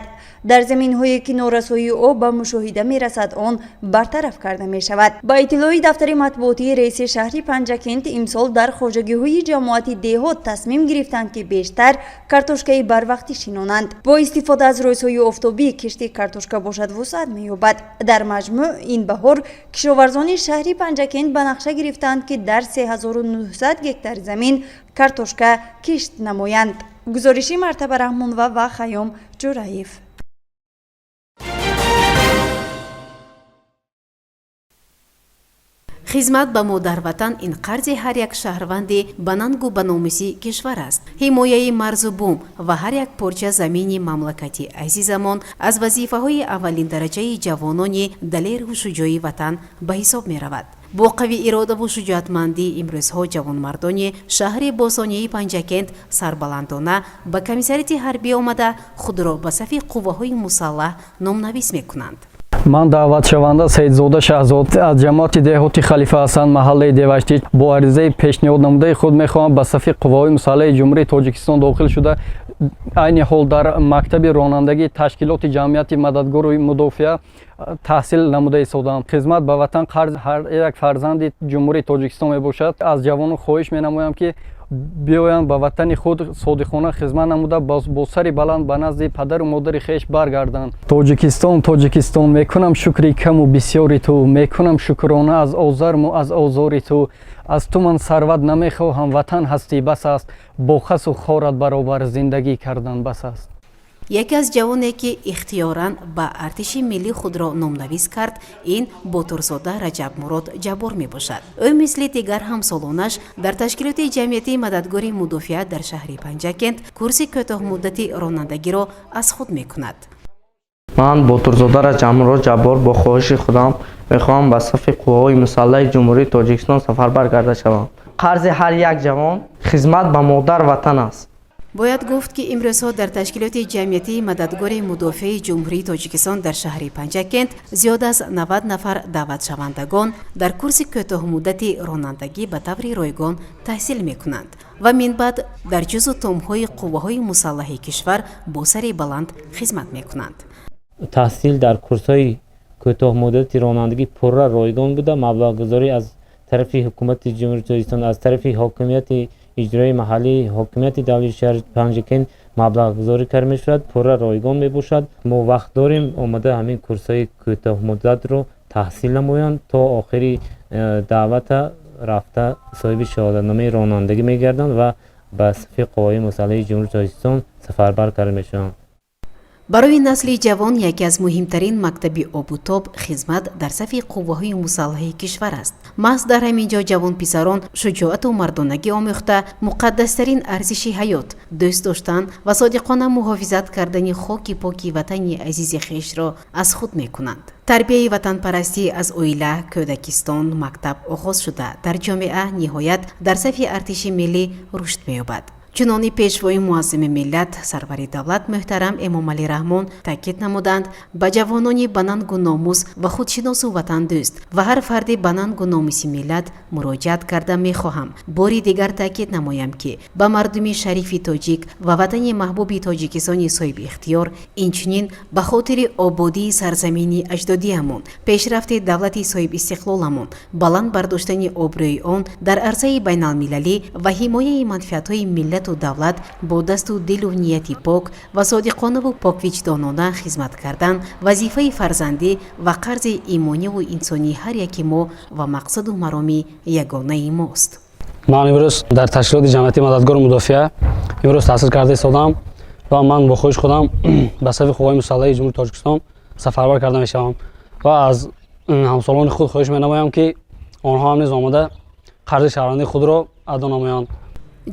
در زمین‌هایی که نارسایی آب به مشاهده می‌رسد آن برطرف کرده می شود. با اطلاع دفتر مطبوعاتی رئیس شهری پنجکند امسال در خواجگی‌های جماعت دهات تصمیم گرفتند که بیشتر کارتوشکای بروقتی شینانند. با استفاده از روزهای آفتابی کشتی کارتوشکا باشد وسعت می‌یابد. در مجموع این بهار کشاورزان شهری پنجکند به نقشه گرفتند که در 3900 هکتار زمین کارتوشکا کشت نمایند. گزارشی مرتبه رحمان و خیام جورایف. خدمت به مادر وطن این قرض هر یک شهروندی به ننگ و به ناموسی کشور است. حمایت مرز و بوم و هر یک پارچه زمین مملکتی عزیزمان از وظیفه‌های اولین درجه جوانان دلیر و شجاع وطن به حساب می رود. با قوی اراده و شجاعتمندی امروزها جوانمردان شهر باسانی پنجکند سربلندانه به کمیسریت حربی آمده خود را به صف قوه‌های مسلح نام‌نویس می‌کنند. من даъватшаванда Саидзода Шаҳзод аз ҷамоати деҳоти Халифа Ҳасан маҳаллаи Девашти бо аризаи пешниҳод намудаи худ мехоҳам ба сафи қувваҳои мусаллаҳи ҷумҳурии Тоҷикистон дохил шуда айни ҳол дар мактаби ронандагии ташкилоти ҷамъияти мададгори мудофиа таҳсил намуда истодам. Хизмат ба ватан қарз ҳар як фарзанди ҷумҳурии Тоҷикистон мебошад. аз ҷавонон хоҳиш менамоям ки биёянд ба ватани худ содиқона хизмат намуда бо сари баланд ба назди падару модари хеш баргарданд. Тоҷикистон мекунам шукри каму бисёри ту, мекунам шукрона аз озарму аз озори ту. аз ту ман сарват намехоҳам, ватан ҳастӣ бас аст, бо хасу хорат баробар зиндагӣ кардан бас аст. یکی از جوانی که اختیاراً با ارتش ملی خود را نام‌نویس کرد این باتورزاده رجب مراد جبار می باشد. او مثل دیگر همسالانش در تشکیلات جمعیتی مددگاری مدافع در شهر پنجکند کورس کوتاه مدتی رانندگی را از خود می کند. من باتورزاده رجب مراد جبار با خواهش خودم میخواهم به صف قوه‌های مسلح جمهوری تاجیکستان سفربر گردیده شوم. قرض هر یک جوان خدمت به مادر وطن است. باید گفت که امروزها در تشکیلات جمعیتی مددگار مدافع جمهوری تاجیکستان در شهر پنجکند زیاد از 90 نفر دعوت شوندگان در کورس کوتاه مدتی رانندگی به طور رایگان تحصیل میکنند و من بعد در جزو تام‌های قوه‌های مسلح کشور با سر بلند خدمت میکنند. تحصیل در کورس‌های کوتاه مدتی رانندگی پررا رایگان بوده. مبلغ‌گذاری از طرف حکومت جمهوری تاجیکستان، از طرف حاکمیت اجرایی محلی، حاکمیت دولتی شهر پنجکند маблағгузорӣ карда мешавад, пурра ройгон мебошад. мо вақт дорем омада ҳамин курсҳои кӯтоҳмуддатро таҳсил намоянд то охири даъвата рафта соҳиби шаҳодатномаи ронандагӣ мегарданд ва ба сафи қувваҳои мусаллаҳи ҷумҳурии Тоҷикистон сафарбар карда мешаванд. барои насли ҷавон яке аз муҳимтарин мактаби обутоб хизмат дар сафи қувваҳои мусаллаҳи кишвар аст. маҳз дар ҳамин ҷо ҷавонписарон шуҷоату мардонагӣ омӯхта муқаддастарин арзиши ҳаёт, дӯст доштан ва содиқона муҳофизат кардани хоки поки ватани азизи хешро аз худ мекунанд. тарбияи ватанпарастӣ аз оила, кӯдакистон, мактаб оғоз шуда дар ҷомеа ниҳоят дар сафи артиши миллӣ рушд меёбад. чунони пешвои муаззими миллат сарвари давлат муҳтарам Эмомалӣ Раҳмон таъкид намуданд ба ҷавонони ба нангу номус ва худшиносу ватандӯст ва ҳар фарди ба нангу номуси миллат муроҷиат карда мехоҳам бори дигар таъкид намоям ки ба мардуми шарифи тоҷик ва ватани маҳбуби тоҷикистони соҳибихтиёр инчунин ба хотири ободии сарзамини аҷдодиамон, пешрафти давлати соҳибистиқлоламон, баланд бардоштани обрӯи он дар арзаи байналмилалӣ ва ҳимояи манфиатҳои миллат давлат бо дасту дилу нияти пок ва содиқонаву поквиҷдонона хизмат кардан вазифаи фарзандӣ ва қарзи имониву инсонӣ ҳар яки мо ва мақсаду мароми ягонаи мост. ман имрӯз дар ташкилоти ҷамъияти мададгори мудофиа имрӯз таҳсил карда истодам ва ман бо хоҳиш худам ба сафи қувваҳои мусаллаҳи ҷумҳурии Тоҷикистон сафарбар карда мешавам ва аз ҳамсолони худ хоҳиш менамоям ки онҳо ҳам низ омада қарзи шаҳрвандии худро адо намоянд.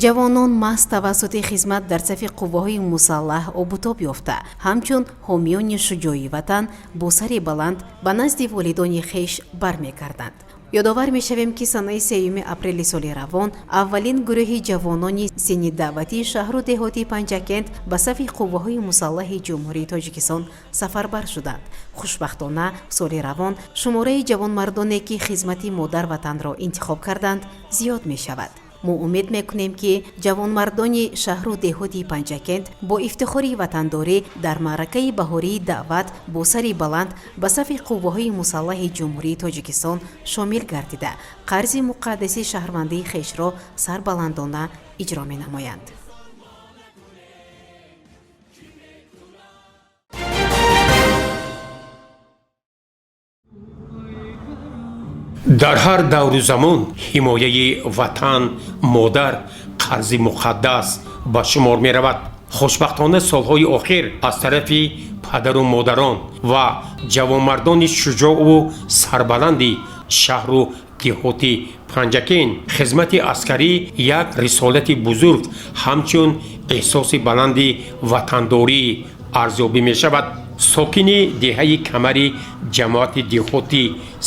ҷавонон маҳз тавассути хизмат дар сафи қувваҳои мусаллаҳ обутоб ёфта ҳамчун ҳомиёни шуҷои ватан бо сари баланд ба назди волидони хеш бармегарданд. ёдовар мешавем ки санаи 3 апрели соли равон аввалин гурӯҳи ҷавонони синни даъватии шаҳру деҳоти Панҷакент ба сафи қувваҳои мусаллаҳи ҷумҳурии Тоҷикистон сафарбар шуданд. хушбахтона соли равон шумораи ҷавонмардоне ки хизмати модар ватанро интихоб карданд зиёд мешавад. мо умед мекунем ки ҷавонмардони шаҳру деҳоти Панҷакент бо ифтихори ватандорӣ дар маъракаи баҳории даъват бо сари баланд ба сафи қувваҳои мусаллаҳи ҷумҳурии Тоҷикистон шомил гардида қарзи муқаддаси шаҳрвандии хешро сарбаландона иҷро менамоянд. дар ҳар давру замон ҳимояи ватан модар қарзи муқаддас ба шумор меравад. хушбахтона солҳои охир аз тарафи падару модарон ва ҷавонмардони шуҷоъу сарбаланди шаҳру деҳоти Панҷакент хизмати аскарӣ як рисолати бузург ҳамчун эҳсоси баланди ватандорӣ арзёбӣ мешавад. сокини деҳаи камари ҷамоати деҳоти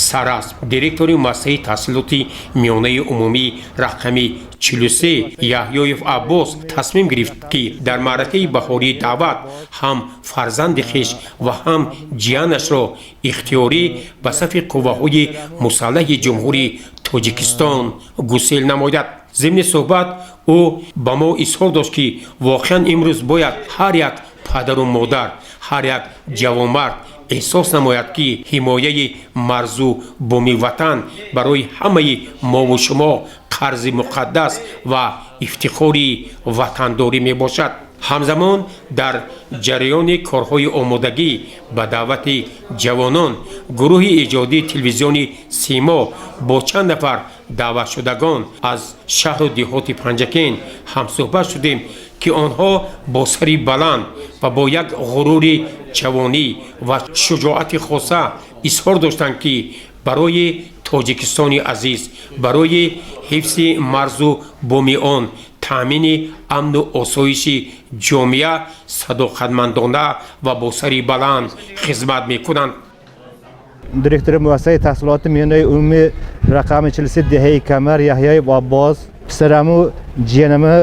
сарас директори муассисаи таҳсилоти миёнаи умумии рақами 43 яҳьёев Аббос тасмим гирифт ки дар маъракаи баҳории даъват ҳам фарзанди хеш ва ҳам ҷиянашро ихтиёрӣ ба сафи қувваҳои мусаллаҳи ҷумҳурии Тоҷикистон гусел намояд. зимни суҳбат ӯ ба мо изҳор дошт ки воқеан имрӯз бояд ҳар як падару модар ҳар як ҷавонмард эҳсос намояд ки ҳимояи марзу буми ватан барои ҳамаи мову шумо қарзи муқаддас ва ифтихори ватандорӣ мебошад. ҳамзамон дар ҷараёни корҳои омодагӣ ба даъвати ҷавонон гурӯҳи иҷодии телевизиони Симо бо чанд нафар даъватшудагон аз шаҳру деҳоти Панҷакент ҳамсӯҳбат шудем ки онҳо бо сари баланд ва бо як ғурури ҷавонӣ ва шуҷоати хоса изҳор доштанд ки барои Тоҷикистони азиз, барои ҳифзи марзу буми он, таъмини амну осоиши ҷомеа садоқатмандона ва бо сари баланд хизмат мекунанд. директори муассисаи таҳсилоти миёнаи умумии рақами 43 деҳаи камар яҳьёев Аббос писараму ҷиянаму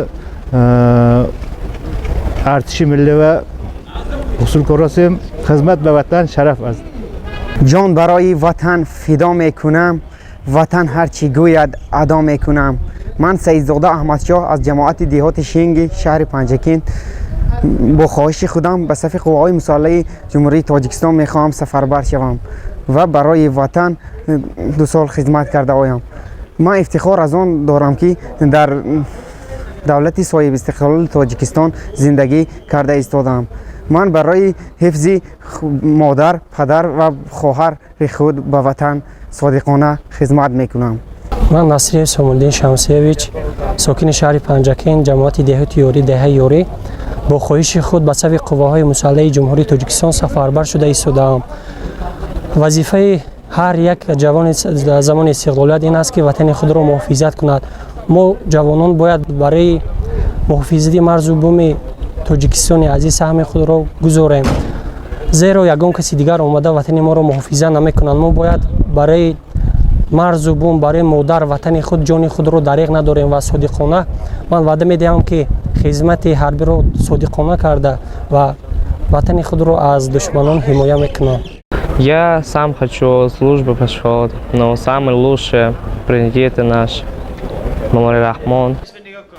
артиши миллӣ ва усулкоросим хизмат ба ватан шараф аст. جان برای وطن فدا میکنم وطن هرچی گوید ادا میکنم. من سیدزاده احمدشاه از جماعت دیهات شینگ شهر پنجکین با خواهش خودم به صف قوای مسلح جمهوری تاجیکستان میخواهم سفربر شوم و برای وطن 2 سال خدمت کرده آیم. من افتخار از آن دارم که در دولت صاحب استقلال تاجیکستان زندگی کرده ایستادم. من برای حفظ مادر، پدر و خواهر خود به وطن صادقانه خدمت میکنم. من نصیر سامالدین شمسیویچ، ساکن شهر پنجکین، جماعت دهات یوری دهه یوری، با خواهش خود به صف قواهای مسلح جمهوری تاجیکستان سفربر شده ایستادم. وظیفه هر یک جوان در زمان استقلالیت این است که وطن خود را محافظت کند. ما جوانان باید برای محافظت مرز و بوم تاجیکستان عزیز سهم خود را گذاریم، زیرا یگان کسی دیگر آمده وطن ما را محافظت نمیکنند. ما باید برای مرز و بوم، برای مادر وطن خود جان خود را دریغ نداریم و صادقانه من وعده میدهم که خدمت حربی را صادقانه کرده و وطن خود را از دشمنان حمایت میکنم. Я сам хочу службу пошел, но самый лучший президент наш Мамари Рахмон.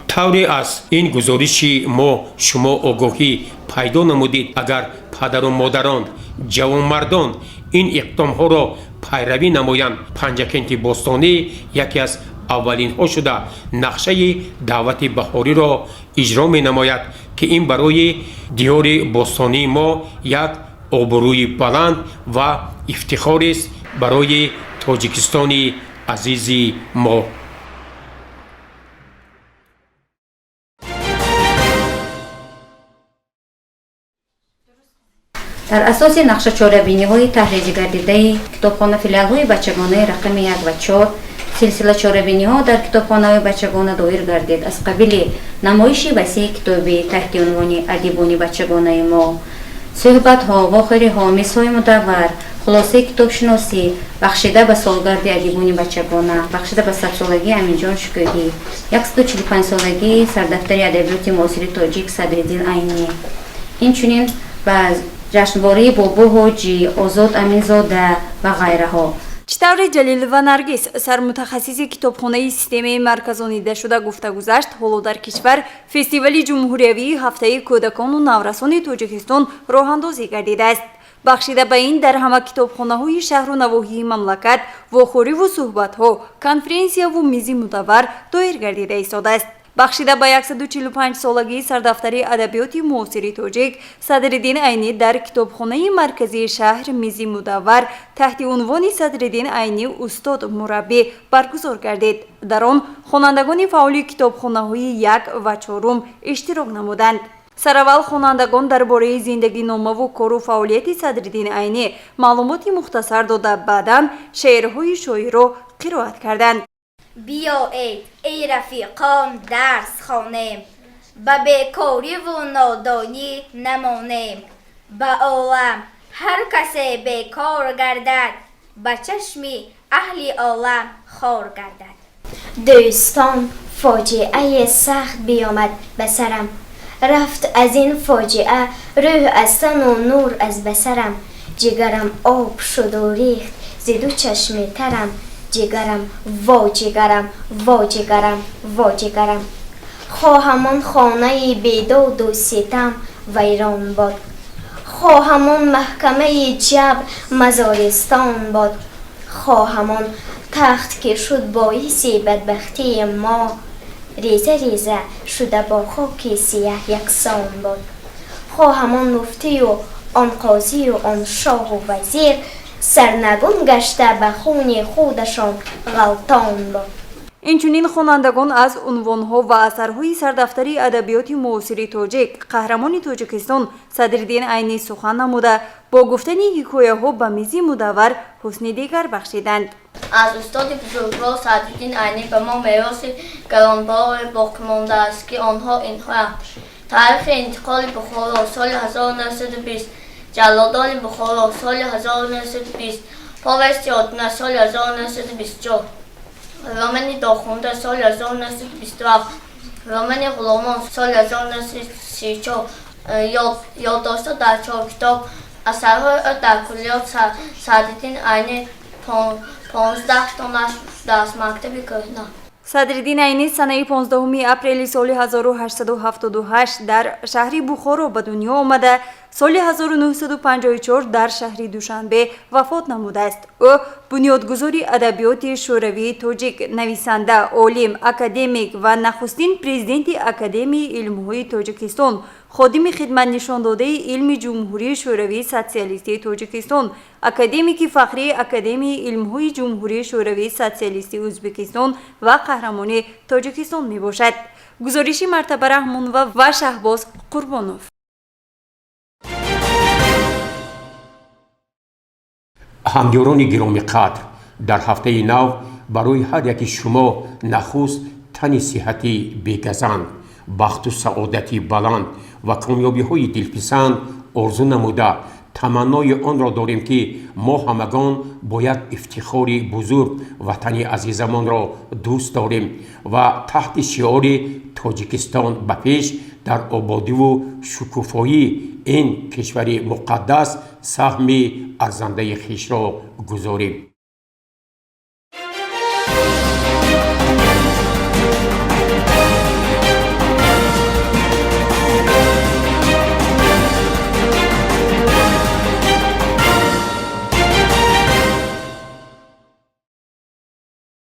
тавре аз ин гузориши мо шумо огоҳӣ пайдо намудед. агар падару модарон, ҷавонмардон ин иқдомҳоро пайравӣ намоянд, панҷакенти бостонӣ яке аз аввалинҳо шуда нақшаи даъвати баҳориро иҷро менамояд, ки ин барои диёри бостонии мо як обрӯи баланд ва ифтихорест барои тоҷикистони азизи мо. در اساس نقشه چاره‌بینی‌های تحریزی گردیده کتابخانه فیلال‌های بچگانه رقم 1 و 4 سلسله چاره‌بینی‌ها در کتابخانه‌های بچگانه دایر گردید. از قبیل نمایش وسیع کتابی تحت عنوان ادیبان بچگانه ما، صحبت‌ها، واخره‌ها، میزهای مدور، خلاصه کتابشناسی بخشیده به سالگرد ادیبان بچگانه، بخشیده به 100 سالگی امینجان شکوهی، 145 سالگی سردفتر ادبیات معاصر تاجیک صدرالدین عینی، اینچنین به جشنواره بابا حاجی، آزاد امینزاده و غیره ها. چطور جلیل و نرگس سرمتخصص کتابخانه سیستم مرکزانیده شده گفته گذشت حالا در کشور فستیوال جمهوریوی هفته کودکان و نورسان تاجیکستان راه اندازی گردیده است. بخشیده به این در همه کتابخانه های شهر و نواحی مملکت واخوری و صحبت ها، کنفرانسیا و میزی مدور دایر گردیده ایستاده است. بخشیده به 145 سالگی سردفتر ادبیات معاصر تاجیک صدرالدین عینی در کتابخانه مرکزی شهر میزی مدور تحت عنوان صدرالدین عینی استاد مربی برگزار گردید. در آن خوانندگان فعال کتابخانه‌های 1 و 4 اشتراک نمودند. سراول خوانندگان درباره زندگی نامه و کار و فعالیت صدرالدین عینی معلومات مختصر داده بعداً شعرهای شاعر را قرائت کردند. بیایید ای رفیقان درس خوانیم، به بیکاری و نادانی نمانیم. به عالم هر کسی بیکار گردد، به چشم اهل عالم خار گردد. دوستان فاجعه سخت بیامد به سرم، رفت از این فاجعه روح از تن و نور از بصرم. جگرم آب شد و ریخت ز دو چشم ترم، جگرم وا جگرم وا جگرم وا جگرم. خواهمان خانه بیداد و ستم ویران باد، خواهمان محکمه جبر مزارستان باد. خواهمان تخت که شد باعث بدبختی ما، ریزه ریزه شده با خاک سیاه یکسان باد. خواهمان مفتی و آن قاضی و آن شاه و وزیر، سرنگون گشته به خون خودشان غلطان باد. اینچنین خوانندگان از عنوانها و اثرهای سردفتر ادبیات معاصر تاجیک قهرمان تاجیکستان صدرالدین عینی سخن نموده با گفتن حکایه ها به میزی مدور حسن دیگر بخشیدند. از استاد بزرگوار صدرالدین عینی به ما میراث گرانبار باقی مانده است که آنها اینها: تاریخ انتقال بخارا سال 1920، جلادان بخارا سال 1920، پاوست آتنا سال 1924، رامن داخونده سال 1927، رامن غلامان سال 1934. یادداشت‌ها در 4 کتاب. اثرهای در کلیات صدرالدین عینی 15 تا نشر در مکتب کهنه. صدرالدین عینی سنه 15 اپریل سال 1878 در شهری بخارا به دنیا آمده. سال 1954 در شهر دوشنبه وفات نموده است. او بنیادگذار ادبیات شوروی تاجیک، نویسنده، عالم، اکادمیک و نخستین پرزیدنت اکادمی علم‌های تاجیکستان، خادم خدمت نشان داده علم جمهوری شوروی سوسیالیستی تاجیکستان، اکادمیک فخری اکادمی علم‌های جمهوری شوروی سوسیالیستی ازبکستان و قهرمان تاجیکستان می باشد. گزارش مرتبه رحمان و شهباز قربانوف. ҳамёрони гиромиқадр, дар ҳафтаи нав барои ҳар яки шумо нахуст тани сиҳати бегазанд, бахту саодати баланд ва комёбиҳои дилписанд орзу намуда таманнои онро дорем, ки мо ҳамагон бояд ифтихори бузург ватани азизамонро дӯст дорем ва таҳти шиори тоҷикистон ба пеш дар ободиву шукуфоии ин кишвари муқаддас саҳми арзандаи хишро гузорем.